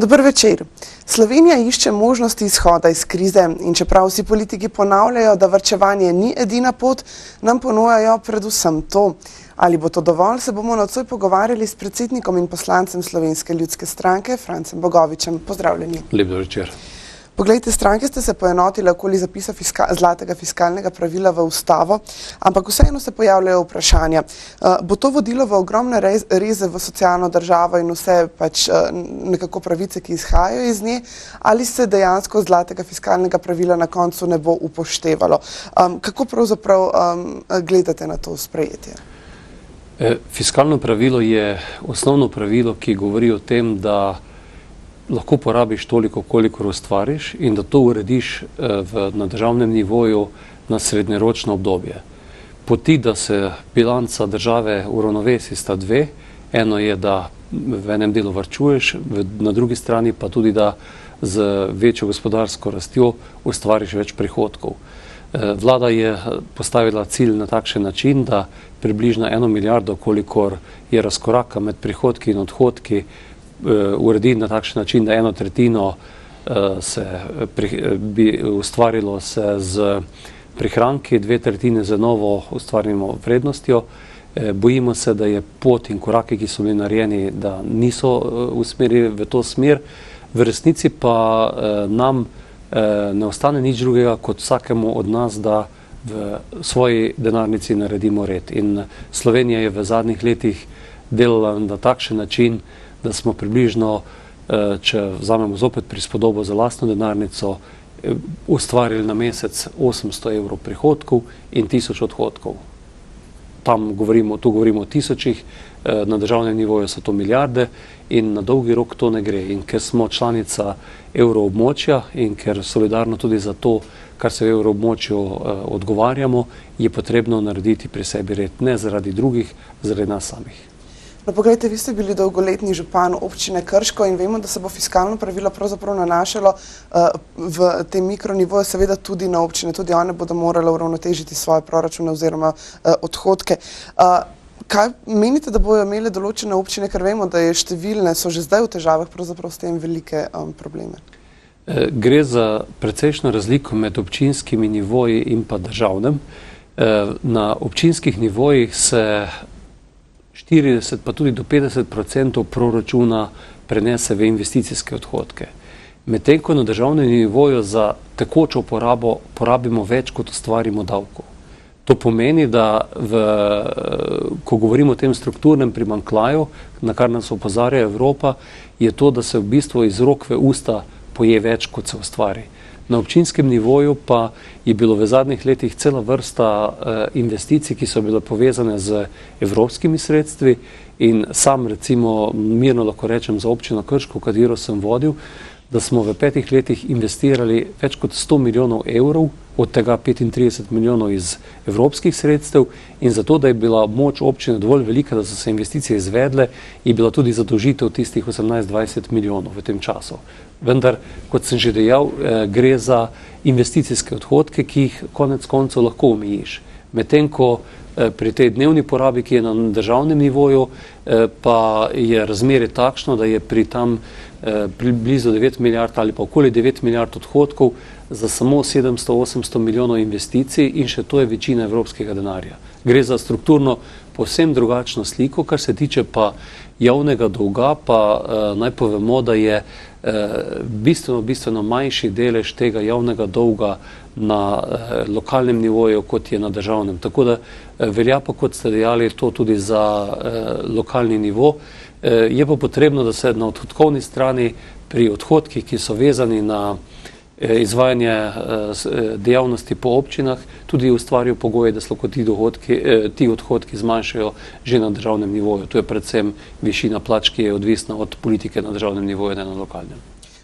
Dober večer. Slovenija išče možnosti izhoda iz krize in čeprav vsi politiki ponavljajo, da varčevanje ni edina pot, nam ponujajo predvsem to. Ali bo to dovolj, se bomo nocoj pogovarjali s predsednikom in poslancem Slovenske ljudske stranke, Francem Bogovičem. Pozdravljeni. Lep večer. Poglejte, stranke ste se poenotile okoli zapisa zlatega fiskalnega pravila v ustavo, ampak vseeno se pojavljajo vprašanja. Bo to vodilo v ogromne reze v socialno državo in vse nekako pravice, ki izhajajo iz nje, ali se dejansko zlatega fiskalnega pravila na koncu ne bo upoštevalo? Kako pravzaprav gledate na to sprejetje? Fiskalno pravilo je osnovno pravilo, ki govori o tem, da lahko porabiš toliko, kolikor ustvariš in da to urediš na državnem nivoju na srednjeročno obdobje. Poti, da se bilanca države uravnovesi, sta dve. Eno je, da v enem delu varčuješ, na drugi strani pa tudi, da z večjo gospodarsko rastjo ustvariš več prihodkov. Vlada je postavila cilj na takšen način, da približno 1 milijardo, kolikor je razkoraka med prihodki in odhodki, uredi na takšen način, da 1/3 bi ustvarilo se z prihranki, 2/3 z novo ustvarjeno vrednostjo. Bojimo se, da je pot in koraki, ki so bili narejeni, da niso usmerili v to smer. V resnici pa nam ne ostane nič drugega kot vsakemu od nas, da v svoji denarnici naredimo red. In Slovenija je v zadnjih letih delala na takšen način, da smo približno, če vzamemo zopet prispodobo za lastno denarnico, ustvarili na mesec 800 evrov prihodkov in 1000 odhodkov. Tu govorimo o tisočih, na državnem nivoju so to milijarde in na dolgi rok to ne gre. In ker smo članica evroobmočja in ker solidarno tudi za to, kar se v evroobmočju odgovarjamo, je potrebno narediti pri sebi red, ne zaradi drugih, zaradi nas samih. No, poglejte, vi ste bili dolgoletni župan občine Krško in vemo, da se bo fiskalno pravilo pravzaprav nanašalo v tem mikronivoju, seveda tudi na občine. Tudi one bodo morale uravnotežiti svoje proračune oziroma odhodke. Kaj menite, da bojo imele določene občine, ker vemo, da je številne, so že zdaj v težavah pravzaprav s tem velike probleme? Gre za precejšno razliko med občinskimi nivoji in pa državnem. Na občinskih nivojih se 40 pa tudi do 50% proračuna prenese v investicijske odhodke. Medtem ko na državnem nivoju za tekočo porabo porabimo več, kot ustvarimo davkov. To pomeni, da ko govorimo o tem strukturnem primanjkljaju, na kar nas opozarja Evropa, je to, da se v bistvu iz rok v usta poje več, kot se ustvari. Na občinskem nivoju pa je bilo v zadnjih letih cela vrsta investicij, ki so bile povezane z evropskimi sredstvi in sam recimo mirno lahko rečem za občino Krško, katero sem vodil, da smo v 5 letih investirali več kot 100 milijonov evrov, od tega 35 milijonov iz evropskih sredstev in zato, da je bila moč občine dovolj velika, da so se investicije izvedle, je bila tudi zadolžitev tistih 18-20 milijonov v tem času. Vendar, kot sem že dejal, gre za investicijske odhodke, ki jih konec koncev lahko omejiš. Medtem ko pri tej dnevni porabi, ki je na državnem nivoju, pa je razmerje takšno, da je pri tam blizu 9 milijard ali pa okoli 9 milijard odhodkov za samo 700-800 milijonov investicij in še to je večina evropskega denarja. Gre za strukturno povsem drugačno sliko, kar se tiče pa javnega dolga, pa naj povemo, da je bistveno manjši delež tega javnega dolga na lokalnem nivoju, kot je na državnem. Tako da velja pa, kot ste dejali, to tudi za lokalni nivo. Je pa potrebno, da se na odhodkovni strani pri odhodkih, ki so vezani na izvajanje dejavnosti po občinah, tudi ustvarijo pogoje, da se lahko ti odhodki zmanjšajo že na državnem nivoju. To je predvsem višina plač, ki je odvisna od politike na državnem nivoju, ne na lokalnem.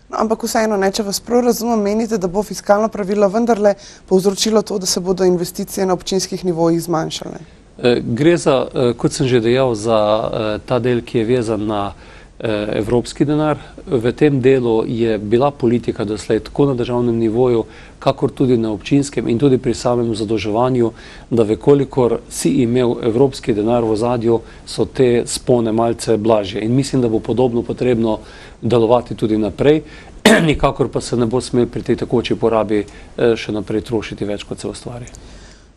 No, ampak vseeno, če vas prav razumem, menite, da bo fiskalno pravilo vendarle povzročilo to, da se bodo investicije na občinskih nivojih zmanjšale? Gre za, kot sem že dejal, za ta del, ki je vezan na evropski denar. V tem delu je bila politika doslej tako na državnem nivoju, kakor tudi na občinskem in tudi pri samem zadolževanju, da vekolikor si imel evropski denar v ozadju, so te spone malce blažje. In mislim, da bo podobno potrebno delovati tudi naprej, nikakor pa se ne bo smel pri tej tekoči porabi še naprej trošiti več, kot se ustvari.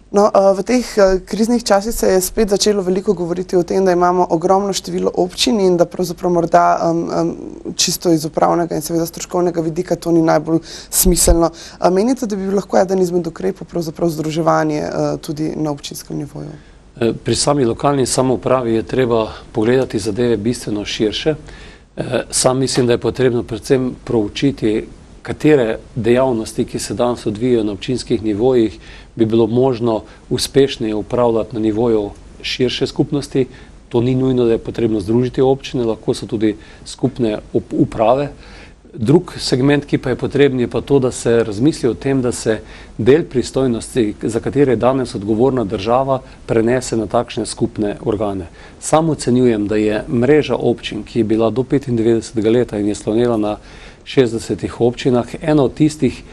No, v teh kriznih časih se je spet začelo veliko govoriti o tem, da imamo ogromno število občin in da pravzaprav morda čisto iz upravnega in seveda stroškovnega vidika to ni najbolj smiselno. Menite, da bi bil lahko eden izmed ukrepov pravzaprav združevanje tudi na občinskem nivoju? Pri sami lokalni samoupravi je treba pogledati zadeve bistveno širše. Sam mislim, da je potrebno predvsem proučiti, katere dejavnosti, ki se danes odvijajo na občinskih nivojih, bi bilo možno uspešneje upravljati na nivoju širše skupnosti. To ni nujno, da je potrebno združiti občine, lahko so tudi skupne uprave. Drug segment, ki pa je potreben, je pa to, da se razmisli o tem, da se del pristojnosti, za katere je danes odgovorna država, prenese na takšne skupne organe. Sam ocenjujem, da je mreža občin, ki je bila do 95. leta in je slonela na 60 občinah, ena od tistih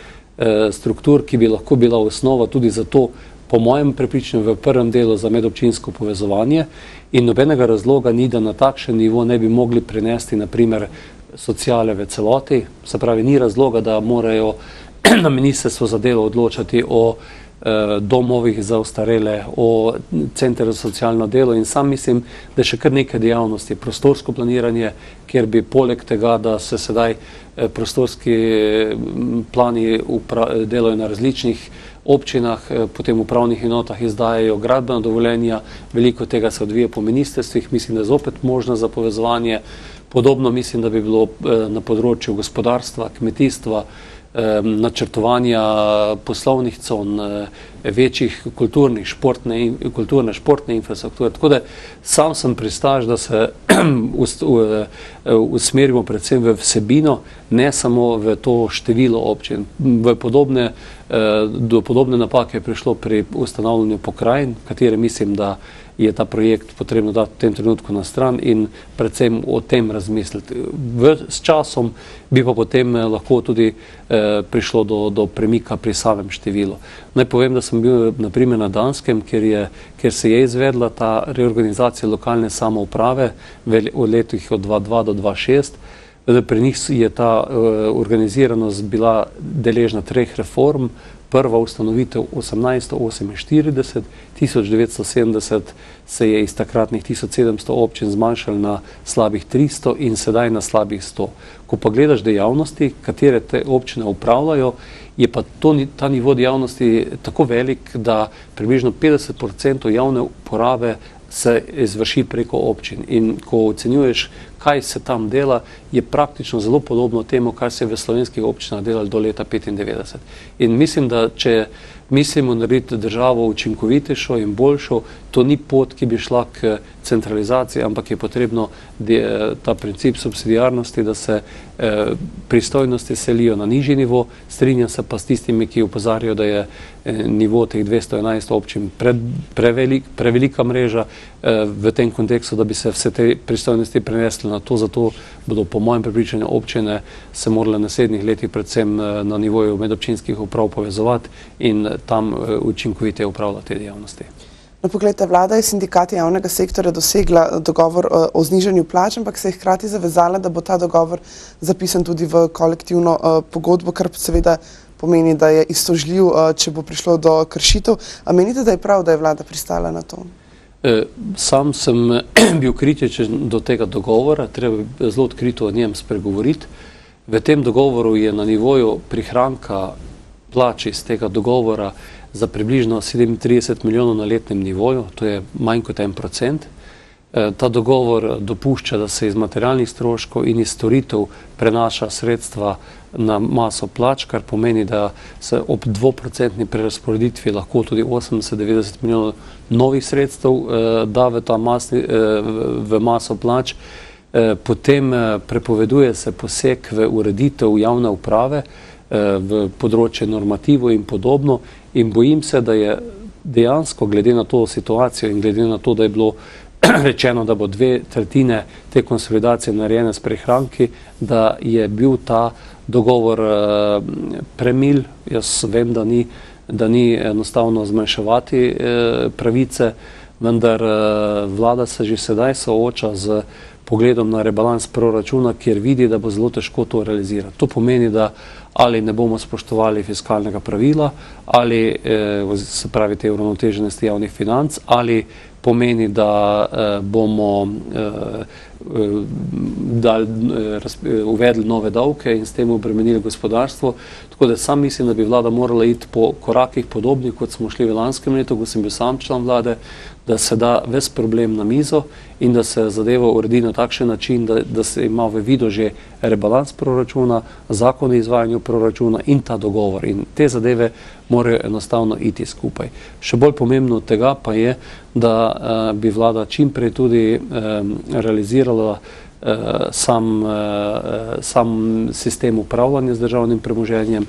struktur, ki bi lahko bila osnova tudi za to, po mojem prepričanju v prvem delu, za medobčinsko povezovanje, in nobenega razloga ni, da na takšen nivo ne bi mogli prenesti naprimer sociale v celoti. Se pravi, ni razloga, da morajo na ministrstvo za delo odločati o domovih za ostarele, o centru za socialno delo, in sam mislim, da je še kar nekaj dejavnosti. Prostorsko planiranje, kjer bi poleg tega, da se sedaj prostorski plani delajo na različnih občinah, potem v upravnih enotah izdajajo gradbena dovoljenja, veliko tega se odvija po ministrstvih, mislim, da je zopet možno za povezovanje. Podobno mislim, da bi bilo na področju gospodarstva, kmetijstva, načrtovanja poslovnih con, večjih kulturne, športne infrastrukture. Tako da sam sem pristaš, da se usmerimo predvsem v vsebino, ne samo v to število občin. Do podobne napake je prišlo pri ustanavljanju pokrajin, katere mislim, da je ta projekt potrebno dati v tem trenutku na stran in predvsem o tem razmisliti. S časom bi pa potem lahko tudi prišlo do premika pri samem številu. Naj povem, da sem bil naprimer na Danskem, kjer se je izvedla ta reorganizacija lokalne samouprave v letih od 2002 do 2006. Pri njih je ta organiziranost bila deležna 3 reform. Prva ustanovitev 1848, 1970 se je iz takratnih 1700 občin zmanjšalo na slabih 300 in sedaj na slabih 100. Ko pa gledaš dejavnosti, katere te občine upravljajo, je pa ta nivo dejavnosti tako velik, da približno 50% javne porabe se izvrši preko občin. In ko ocenjuješ, kaj se tam dela, je praktično zelo podobno temu, kar se je v slovenskih občinah delalo do leta 1995. In mislim, da če mislimo narediti državo učinkovitejšo in boljšo, to ni pot, ki bi šla k centralizaciji, ampak je potrebno ta princip subsidiarnosti, da se pristojnosti selijo na nižji nivo. Strinjam se pa s tistimi, ki opozarjajo, da je nivo teh 211 občin prevelika mreža v tem kontekstu, da bi se vse te pristojnosti prenesli na to. Zato bodo po mojem prepričanju občine se morale v naslednjih letih predvsem na nivoju medobčinskih uprav povezovati in tam učinkoviteje upravljati te dejavnosti. No, pogledajte, vlada je sindikati javnega sektorja dosegla dogovor o znižanju plač, ampak se je hkrati zavezala, da bo ta dogovor zapisan tudi v kolektivno pogodbo, kar seveda pomeni, da je iztožljiv, če bo prišlo do kršitev. A menite, da je prav, da je vlada pristala na to? Sam sem bil kritičen do tega dogovora, treba zelo odkrito o njem spregovoriti. V tem dogovoru je na nivoju prihranka plač iz tega dogovora za približno 37 milijonov na letnem nivoju, to je manj kot 1%. Ta dogovor dopušča, da se iz materialnih stroškov in iz storitev prenaša sredstva na maso plač, kar pomeni, da se ob 2% prerazporeditvi lahko tudi 80-90 milijonov novih sredstev da v maso plač. Potem prepoveduje se poseg v ureditev javne uprave, v področje normativov in podobno, in bojim se, da je dejansko glede na to situacijo in glede na to, da je bilo rečeno, da bo 2/3 te konsolidacije narejene s prihranki, da je bil ta dogovor premil. Jaz vem, da ni enostavno zmanjševati pravice, vendar vlada se že sedaj sooča z pogledom na rebalans proračuna, kjer vidi, da bo zelo težko to realizirati. To pomeni, da ali ne bomo spoštovali fiskalnega pravila, ali se pravi te uravnoteženosti javnih financ, ali pomeni, da bomo uvedli nove davke in s tem obremenili gospodarstvo. Tako da sam mislim, da bi vlada morala iti po korakih podobnih, kot smo šli v lanskem letu, ko sem bil sam član vlade, da se da ves problem na mizo in da se zadeva uredi na takšen način, da se ima v vidu že rebalans proračuna, zakon o izvajanju proračuna in ta dogovor. In te zadeve morajo enostavno iti skupaj. Še bolj pomembno od tega pa je, da bi vlada čim prej tudi realizirala sam sistem upravljanja z državnim premoženjem,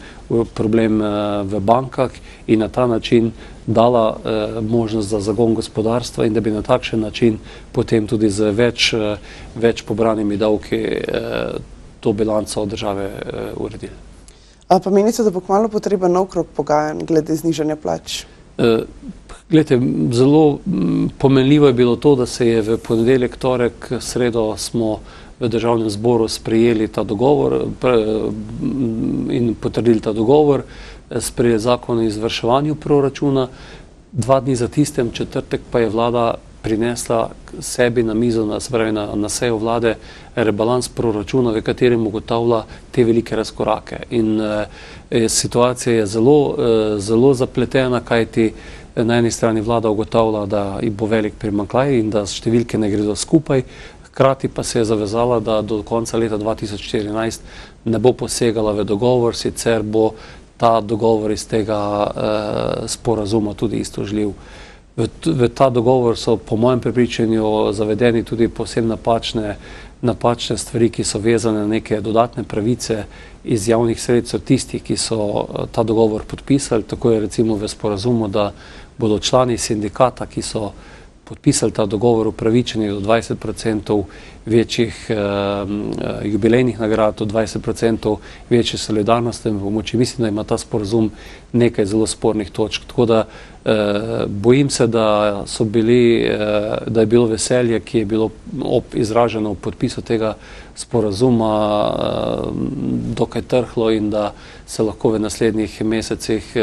problem v bankah in na ta način dala možnost za zagon gospodarstva in da bi na takšen način potem tudi z več pobranimi davki to bilanco države uredili. Pa menite, da bo kmalu potreben nov krog pogajanj glede znižanja plač? Glejte, zelo pomenljivo je bilo to, da se je v ponedeljek, torek, sredo smo v državnem zboru sprejeli ta dogovor in potrdili ta dogovor, sprejeli zakon o izvrševanju proračuna. 2 dni za tistem, četrtek pa je vlada prinesla sebi na mizo, na sejo vlade, rebalans proračuna, v katerem ugotavlja te velike razkorake. In situacija je zelo zapletena, kajti na eni strani vlada ugotavlja, da bo velik primanjkljaj in da številke ne gredo skupaj, hkrati pa se je zavezala, da do konca leta 2014 ne bo posegala v dogovor, sicer bo ta dogovor iz tega sporazuma tudi iztožljiv. V ta dogovor so po mojem prepričanju zavedeni tudi povsem napačne stvari, ki so vezane na neke dodatne pravice iz javnih sredstev tistih, ki so ta dogovor podpisali. Tako je recimo v sporazumu, da bodo člani sindikata, ki so podpisali ta dogovor, upravičeni do 20% večjih jubilejnih nagrad, do 20% večje solidarnostne pomoči. Mislim, da ima ta sporazum nekaj zelo spornih točk. Tako da bojim se, da je bilo veselje, ki je bilo izraženo v podpisu tega sporazuma, dokaj trhlo in da se lahko v naslednjih mesecih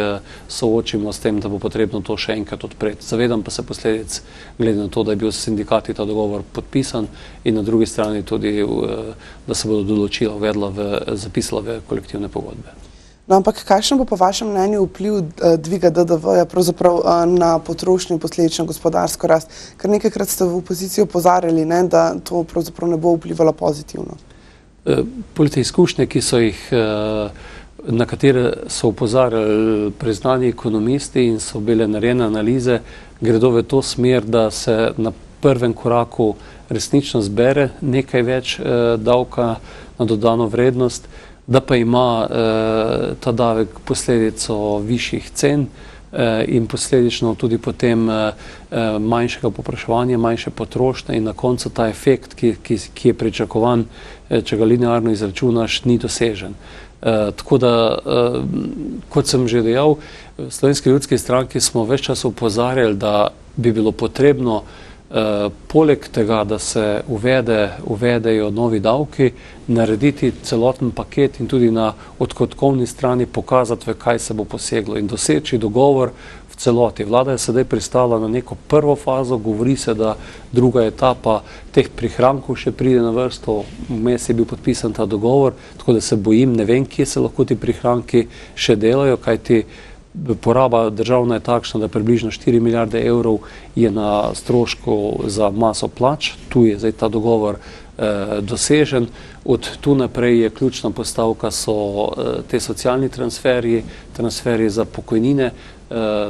soočimo s tem, da bo potrebno to še enkrat odpreti. Zavedam pa se posledic, glede na to, da je bil s sindikati ta dogovor podpisan in na drugi strani tudi, da se bodo določila zapisala v kolektivne pogodbe. No, ampak kakšen bo po vašem mnenju vpliv dviga DDV-ja pravzaprav na potrošnjo in posledično gospodarsko rast? Ker nekajkrat ste v opoziciji opozarjali, da to pravzaprav ne bo vplivalo pozitivno. Poleg te izkušnje, na katere so opozarjali priznani ekonomisti in so bile narejene analize, gredo v to smer, da se na prvem koraku resnično zbere nekaj več davka na dodano vrednost, da pa ima ta davek posledico višjih cen in posledično tudi potem manjšega povpraševanja, manjše potrošnje in na koncu ta efekt, ki je pričakovan, če ga linearno izračunaš, ni dosežen. Tako da, kot sem že dejal, v Slovenski ljudski stranki smo ves čas opozarjali, da bi bilo potrebno poleg tega, da se uvedejo novi davki, narediti celoten paket in tudi na odhodkovni strani pokazati, v kaj se bo poseglo in doseči dogovor v celoti. Vlada je sedaj pristala na neko prvo fazo, govori se, da druga etapa teh prihrankov še pride na vrsto, vmes je bil podpisan ta dogovor, tako da se bojim, ne vem, kje se lahko ti prihranki še delajo, kajti poraba državna je takšna, da približno 4 milijarde evrov je na strošku za maso plač. Tu je zdaj ta dogovor dosežen. Od tu naprej je ključna postavka so te socialni transferji za pokojnine.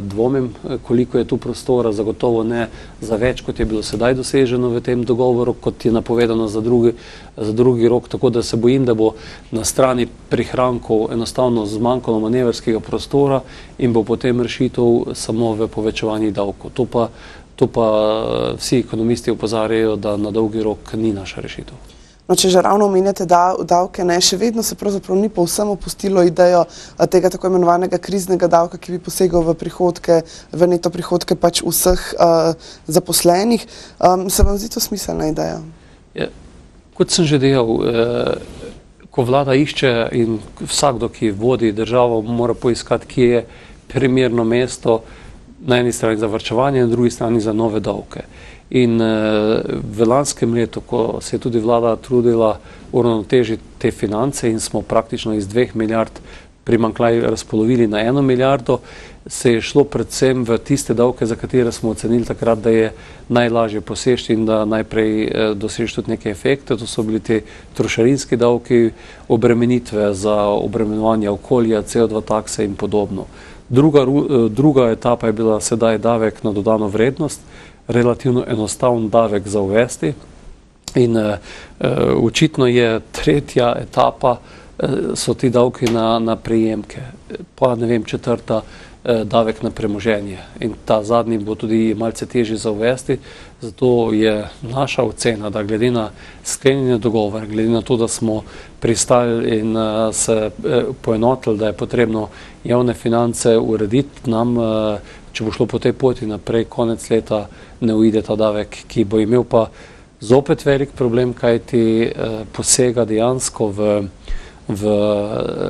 Dvomim, koliko je tu prostora, zagotovo ne za več, kot je bilo sedaj doseženo v tem dogovoru, kot je napovedano za drugi rok, tako da se bojim, da bo na strani prihrankov enostavno zmanjkalo manevrskega prostora in bo potem rešitev samo v povečevanju davkov. To pa To pa vsi ekonomisti opozarjajo, da na dolgi rok ni naša rešitev. No, če že ravno omenjate davke, še vedno se pravzaprav ni povsem opustilo idejo tega tako imenovanega kriznega davka, ki bi posegal v neto prihodke pač vseh zaposlenih. Se vam zdi to smiselna ideja? Ja, kot sem že dejal, ko vlada išče in vsakdo, ki vodi državo, mora poiskati, kje je primerno mesto na eni strani za varčevanje, na drugi strani za nove davke. In v lanskem letu, ko se je tudi vlada trudila uravnotežiti te finance in smo praktično iz 2 milijard primanjkljaj razpolovili na 1 milijardo, se je šlo predvsem v tiste davke, za katere smo ocenili takrat, da je najlažje poseči in da najprej doseči tudi neke efekte. To so bili te trošarinski davki, obremenitve za obremenovanje okolja, CO2 takse in podobno. Druga etapa je bila sedaj davek na dodano vrednost, relativno enostaven davek za uvesti in očitno je tretja etapa, so ti davki na prejemke, pa ne vem, četrta davek na premoženje in ta zadnji bo tudi malce težji za uvesti, zato je naša ocena, da glede na sklenjene dogovore, glede na to, da smo pristali in se poenotili, da je potrebno javne finance urediti, nam, če bo šlo po tej poti naprej, konec leta ne uide ta davek, ki bo imel pa zopet velik problem, kajti posega dejansko v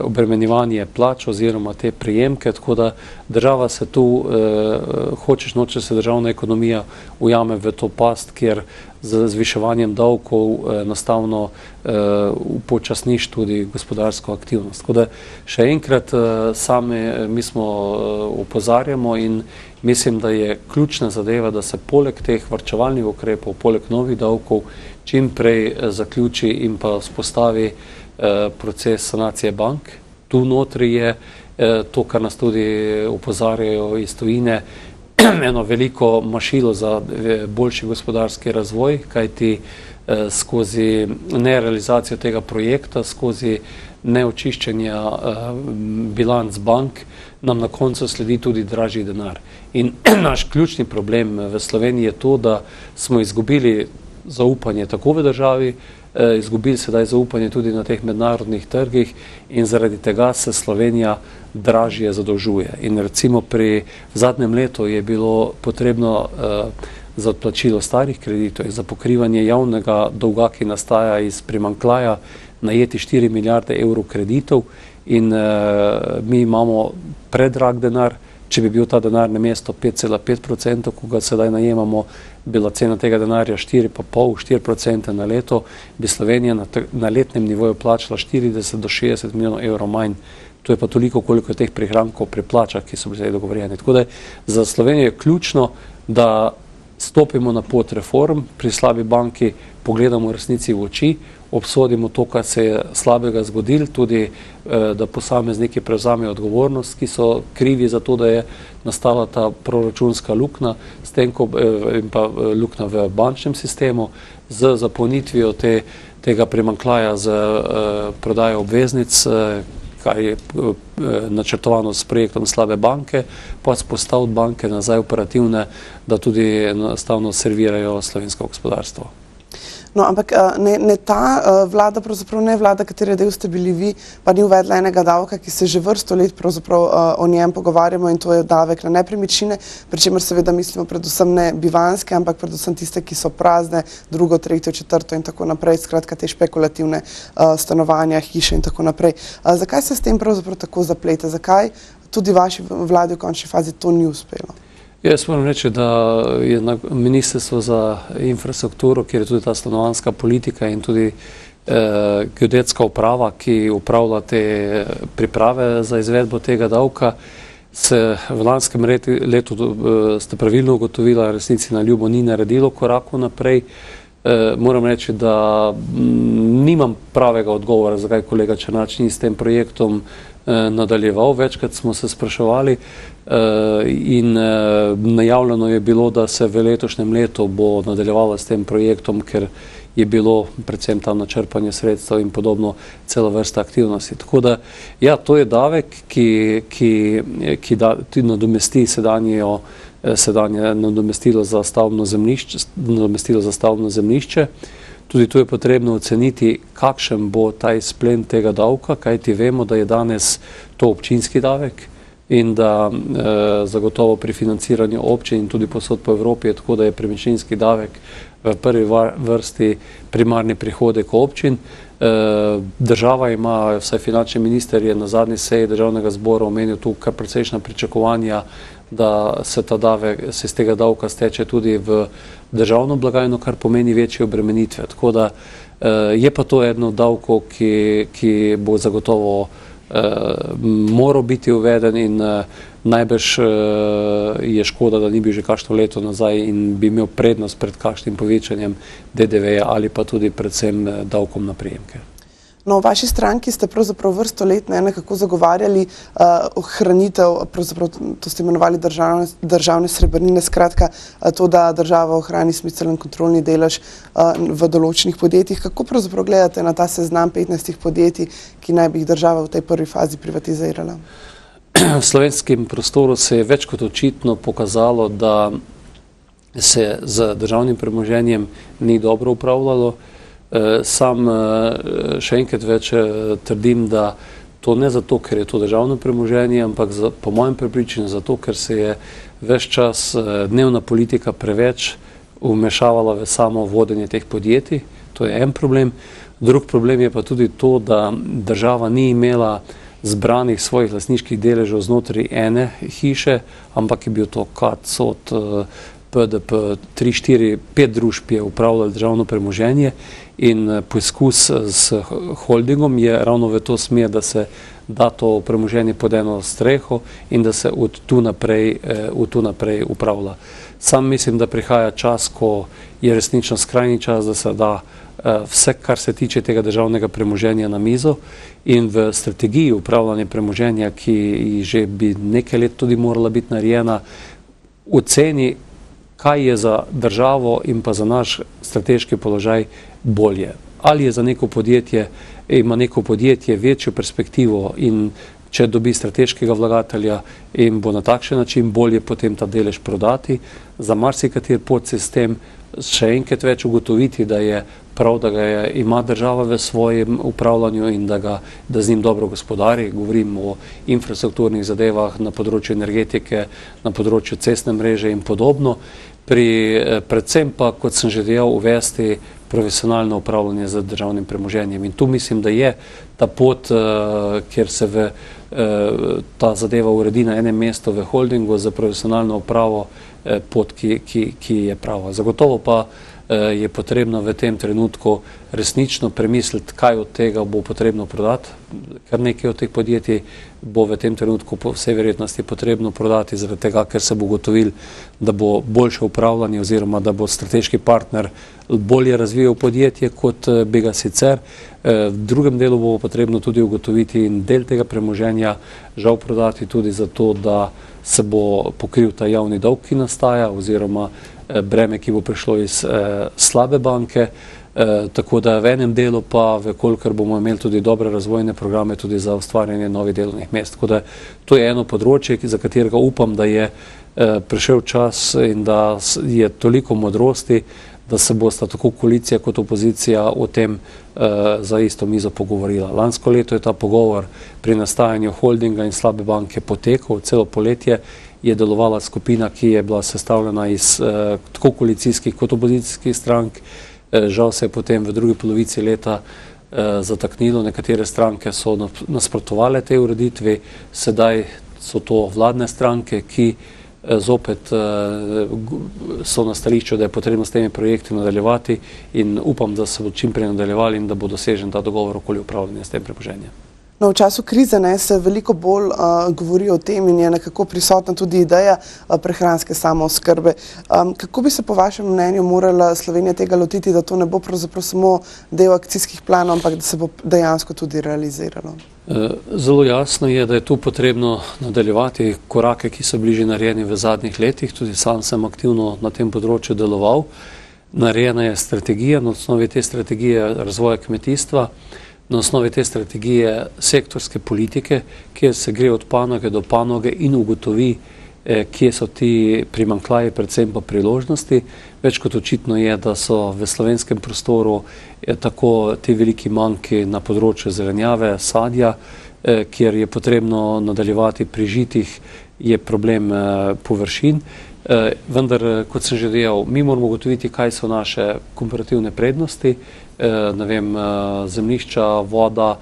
obremenjevanje plač oziroma te prejemke, tako da država se tu, hočeš noče se državna ekonomija ujame v to past, kjer z zviševanjem davkov enostavno upočasniš tudi gospodarsko aktivnost. Tako da še enkrat mi smo opozarjamo in mislim, da je ključna zadeva, da se poleg teh varčevalnih ukrepov, poleg novih davkov čim prej zaključi in pa vzpostavi proces sanacije bank. Tu notri je to, kar nas tudi opozarjajo iz tujine, eno veliko mašilo za boljši gospodarski razvoj, kajti skozi nerealizacijo tega projekta, skozi neočiščenja bilanc bank, nam na koncu sledi tudi dražji denar. In naš ključni problem v Sloveniji je to, da smo izgubili zaupanje tako v državi, izgubili sedaj zaupanje tudi na teh mednarodnih trgih in zaradi tega se Slovenija dražje zadolžuje. In recimo v zadnjem letu je bilo potrebno za odplačilo starih kreditov in za pokrivanje javnega dolga, ki nastaja iz primanjkljaja, najeti 4 milijarde evrov kreditov in mi imamo predrag denar. Če bi bil ta denar na mesto 5,5%, ko ga sedaj najemamo, bila cena tega denarja 4,5–4% na leto, bi Slovenija na letnem nivoju plačala 40 do 60 milijonov evrov manj. To je pa toliko, koliko je teh prihrankov pri plačah, ki so bili dogovorjeni. Tako da za Slovenijo je ključno, da stopimo na pot reform, pri slabi banki pogledamo resnici v oči, obsodimo to, kar se je slabega zgodilo, tudi da posamezniki prevzamejo odgovornost, ki so krivi za to, da je nastala ta proračunska luknja, s tem in pa luknja v bančnem sistemu, z zapolnitvijo tega primanjkljaja z prodajo obveznic, kar je načrtovano s projektom slabe banke, pa spostaviti banke nazaj operativne, da tudi enostavno servirajo slovensko gospodarstvo. No, ampak ne ta vlada, pravzaprav ne vlada, katere del ste bili vi, pa ni uvedla enega davka, ki se že vrsto let pravzaprav o njem pogovarjamo in to je davek na nepremičnine, pri čemer seveda mislimo predvsem ne bivanjske, ampak predvsem tiste, ki so prazne, drugo, tretjo, četrto in tako naprej, skratka te špekulativne stanovanja, hiše in tako naprej. Zakaj se s tem pravzaprav tako zaplete? Zakaj tudi vaši vladi v končni fazi to ni uspelo? Jaz moram reči, da je na Ministrstvo za infrastrukturo, kjer je tudi ta stanovanjska politika in tudi geodetska uprava, ki upravlja te priprave za izvedbo tega davka, se v lanskem letu ste pravilno ugotovila, resnici na ljubo ni naredilo korakov naprej. Moram reči, da nimam pravega odgovora, zakaj kolega Černač ni s tem projektom nadaljeval. Večkrat smo se spraševali in najavljeno je bilo, da se v letošnjem letu bo nadaljevalo s tem projektom, ker je bilo predvsem tam načrpanje sredstev in podobno cela vrsta aktivnosti. Tako da, ja, to je davek, ki nadomesti sedanjo sedanje nadomestilo za stavbno zemljišče. Tudi tu je potrebno oceniti, kakšen bo ta izplen tega davka, kajti vemo, da je danes to občinski davek in da zagotovo pri financiranju občin in tudi posod po Evropi je tako, da je premičninski davek v prvi vrsti primarni prihodek občin. Država ima, vsaj finančni minister je na zadnji seji državnega zbora omenil tu kar precejšnja pričakovanja, da se iz tega davka steče tudi v državno blagajno, kar pomeni večje obremenitve. Tako da je pa to eno od davkov, ki bo zagotovo moral biti uveden in najbrž je škoda, da ni bil že kakšno leto nazaj in bi imel prednost pred kakšnim povečanjem DDV-ja ali pa tudi predvsem davkom na prejemke. No, v vaši stranki ste pravzaprav vrsto let nekako zagovarjali ohranitev, pravzaprav to ste imenovali državne srebrnine, skratka to, da država ohrani smiseln kontrolni delež v določenih podjetjih. Kako pravzaprav gledate na ta seznam 15 podjetij, ki naj bi jih država v tej prvi fazi privatizirala? V slovenskem prostoru se je več kot očitno pokazalo, da se z državnim premoženjem ni dobro upravljalo. Sam še enkrat več trdim, da to ne zato, ker je to državno premoženje, ampak po mojem prepričanju zato, ker se je ves čas dnevna politika preveč vmešavala v samo vodenje teh podjetij. To je en problem. Drug problem je pa tudi to, da država ni imela zbranih svojih lastniških deležev znotraj ene hiše, ampak je bil to KAD, PDP, 3, 4, 5 družb je upravljalo državno premoženje in poizkus s holdingom je ravno v to smer, da se da to premoženje pod eno streho in da se od tu naprej upravlja. Sam mislim, da prihaja čas, ko je resnično skrajni čas, da se da vse, kar se tiče tega državnega premoženja na mizo in v strategiji upravljanja premoženja, ki že bi nekaj let tudi morala biti narejena, oceni, kaj je za državo in pa za naš strateški položaj bolje. Ali je za neko podjetje, ima neko podjetje večjo perspektivo in če dobi strateškega vlagatelja in bo na takšen način bolje potem ta delež prodati, za marsikateri podsistem še enkrat več ugotoviti, da je prav, da ga ima država v svojem upravljanju in da z njim dobro gospodari. Govorim o infrastrukturnih zadevah na področju energetike, na področju cestne mreže in podobno. Predvsem pa, kot sem že dejal, uvesti profesionalno upravljanje z državnim premoženjem. In tu mislim, da je ta pot, kjer se ta zadeva uredi na enem mestu v holdingu za profesionalno upravo, pot, ki je prava. Zagotovo pa je potrebno v tem trenutku resnično premisliti, kaj od tega bo potrebno prodati. Kar nekaj od teh podjetij bo v tem trenutku po vsej verjetnosti potrebno prodati, zaradi tega, ker se bo ugotovil, da bo boljše upravljanje oziroma da bo strateški partner bolje razvijal podjetje, kot bi ga sicer. V drugem delu bo potrebno tudi ugotoviti in del tega premoženja žal prodati tudi zato, da se bo pokril ta javni dolg, ki nastaja, oziroma breme, ki bo prišlo iz slabe banke. Tako da v enem delu pa, kolikor bomo imeli tudi dobre razvojne programe tudi za ustvarjanje novih delovnih mest. Tako da to je eno področje, za katerega upam, da je prišel čas in da je toliko modrosti, da se bosta tako koalicija kot opozicija o tem za isto mizo pogovorila. Lansko leto je ta pogovor pri nastajanju holdinga in slabe banke potekal, celo poletje je delovala skupina, ki je bila sestavljena iz tako koalicijskih kot opozicijskih strank. Žal se je potem v drugi polovici leta zataknilo, nekatere stranke so nasprotovale tej ureditvi, sedaj so to vladne stranke, ki zopet so na stališču, da je potrebno s temi projekti nadaljevati in upam, da se bo čim prej nadaljevali in da bo dosežen ta dogovor okoli upravljanja s tem premoženjem. No, v času krize se veliko bolj govori o tem in je nekako prisotna tudi ideja prehranske samooskrbe. Kako bi se po vašem mnenju morala Slovenija tega lotiti, da to ne bo pravzaprav samo del akcijskih planov, ampak da se bo dejansko tudi realiziralo? Zelo jasno je, da je tu potrebno nadaljevati korake, ki so bili že narejeni v zadnjih letih. Tudi sam sem aktivno na tem področju deloval. Narejena je strategija, na osnovi te strategije razvoja kmetijstva, na osnovi te strategije sektorske politike, kjer se gre od panoge do panoge in ugotovi, kje so ti primanjkljaji, predvsem pa priložnosti. Več kot očitno je, da so v slovenskem prostoru tako ti veliki manjki na področju zelenjave, sadja, kjer je potrebno nadaljevati pri žitih, je problem površin. Vendar, kot sem že dejal, mi moramo ugotoviti, kaj so naše komparativne prednosti, zemljišča, voda,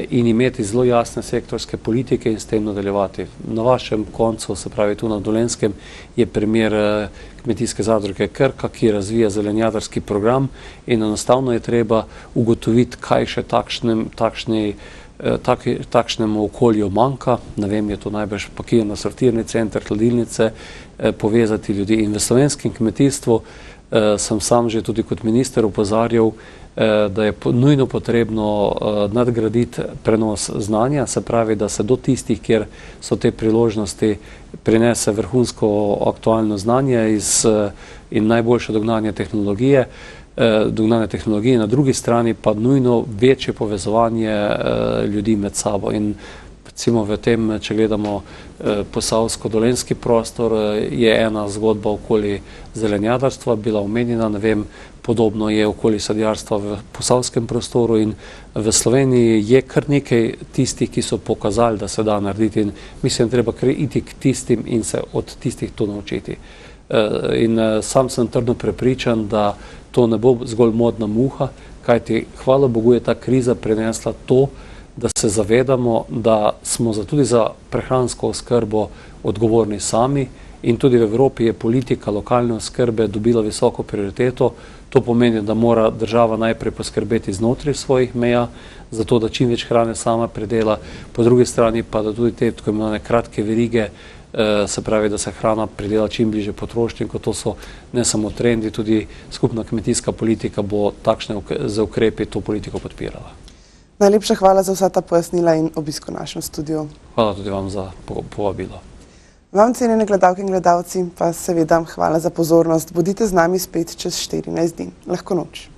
in imeti zelo jasne sektorske politike in s tem nadaljevati. Na vašem koncu, se pravi tu na Dolenjskem, je primer kmetijske zadruge Krka, ki razvija zelenjadarski program in enostavno je treba ugotoviti, kaj še takšnemu okolju manjka. Ne vem, je to najbrž pakirno sortirni center, hladilnice, povezati ljudi. In v slovenskem kmetijstvu sem sam že tudi kot minister opozarjal, da je nujno potrebno nadgraditi prenos znanja, se pravi, da se do tistih, kjer so te priložnosti, prinese vrhunsko aktualno znanje in najboljše dognanje tehnologije, na drugi strani pa nujno večje povezovanje ljudi med sabo. In recimo v tem, če gledamo posavsko-dolenjski prostor, je ena zgodba okoli zelenjadarstva bila omenjena, ne vem, podobno je okoli sadjarstva v posavskem prostoru in v Sloveniji je kar nekaj tistih, ki so pokazali, da se da narediti in mislim, treba iti k tistim in se od tistih to naučiti. In sam sem trdno prepričan, da to ne bo zgolj modna muha, kajti hvala Bogu je ta kriza prinesla to, da se zavedamo, da smo tudi za prehransko oskrbo odgovorni sami in tudi v Evropi je politika lokalne oskrbe dobila visoko prioriteto. To pomeni, da mora država najprej poskrbeti znotraj svojih meja, zato da čim več hrane sama predela, po drugi strani pa da tudi te tako imenovane kratke verige, se pravi, da se hrana predela čim bliže potrošniku, to so ne samo trendi, tudi skupna kmetijska politika bo takšne za ukrepi to politiko podpirala. Najlepša hvala za vsa ta pojasnila in obisk v našem studiu. Hvala tudi vam za povabilo. Vam, cenjene gledalke in gledalci, pa seveda hvala za pozornost. Bodite z nami spet čez 14 dni. Lahko noč.